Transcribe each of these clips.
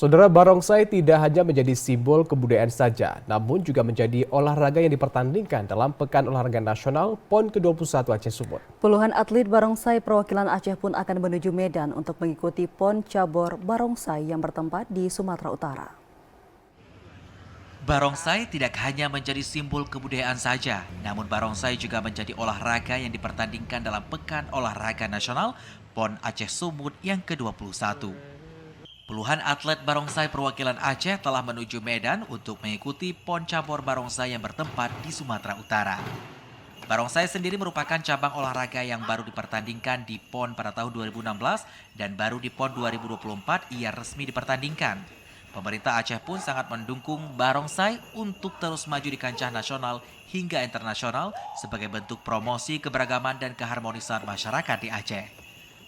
Saudara, barongsai tidak hanya menjadi simbol kebudayaan saja, namun juga menjadi olahraga yang dipertandingkan dalam Pekan Olahraga Nasional PON ke-21 Aceh Sumut. Puluhan atlet barongsai perwakilan Aceh pun akan menuju Medan untuk mengikuti PON cabur barongsai yang bertempat di Sumatera Utara. Barongsai tidak hanya menjadi simbol kebudayaan saja, namun barongsai juga menjadi olahraga yang dipertandingkan dalam Pekan Olahraga Nasional PON Aceh Sumut yang ke-21. Puluhan atlet barongsai perwakilan Aceh telah menuju Medan untuk mengikuti PON cabur barongsai yang bertempat di Sumatera Utara. Barongsai sendiri merupakan cabang olahraga yang baru dipertandingkan di PON pada tahun 2016 dan baru di PON 2024 ia resmi dipertandingkan. Pemerintah Aceh pun sangat mendukung barongsai untuk terus maju di kancah nasional hingga internasional sebagai bentuk promosi keberagaman dan keharmonisan masyarakat di Aceh.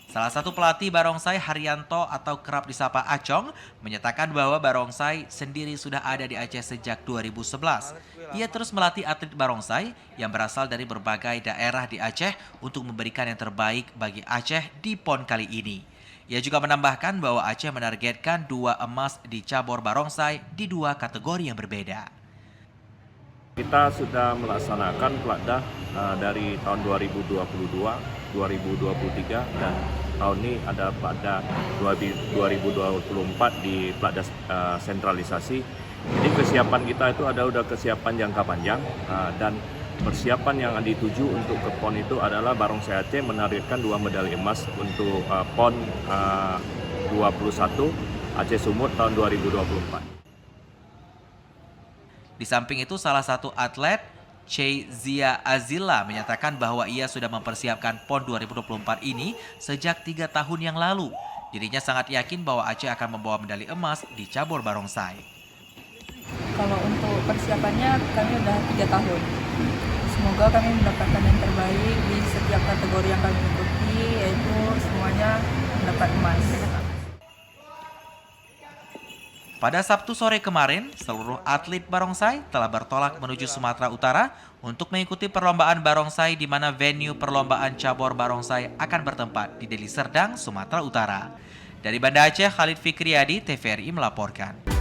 Salah satu pelatih barongsai, Haryanto atau kerap disapa Acong, menyatakan bahwa barongsai sendiri sudah ada di Aceh sejak 2011. Ia terus melatih atlet barongsai yang berasal dari berbagai daerah di Aceh untuk memberikan yang terbaik bagi Aceh di PON kali ini. Ia juga menambahkan bahwa Aceh menargetkan 2 emas di cabur barongsai di 2 kategori yang berbeda. Kita sudah melaksanakan Platda dari tahun 2022, 2023 dan tahun ini ada Platda 2024 di Platda sentralisasi. Jadi kesiapan kita itu udah kesiapan jangka panjang dan persiapan yang dituju untuk ke PON itu adalah barongsai Aceh menargetkan 2 medali emas untuk PON 21 Aceh Sumut tahun 2024. Di samping itu, salah satu atlet, Zia Azila, menyatakan bahwa ia sudah mempersiapkan PON 2024 ini sejak 3 tahun yang lalu. Dirinya sangat yakin bahwa Aceh akan membawa medali emas di cabur barongsai. Kalau untuk persiapannya kami udah 3 tahun. Semoga kami mendapatkan yang terbaik di setiap kategori yang kami ikuti, yaitu semuanya mendapat emas. Pada Sabtu sore kemarin, seluruh atlet barongsai telah bertolak menuju Sumatera Utara untuk mengikuti perlombaan barongsai di mana venue perlombaan cabur barongsai akan bertempat di Deli Serdang, Sumatera Utara. Dari Banda Aceh, Khalid Fikriyadi, TVRI melaporkan.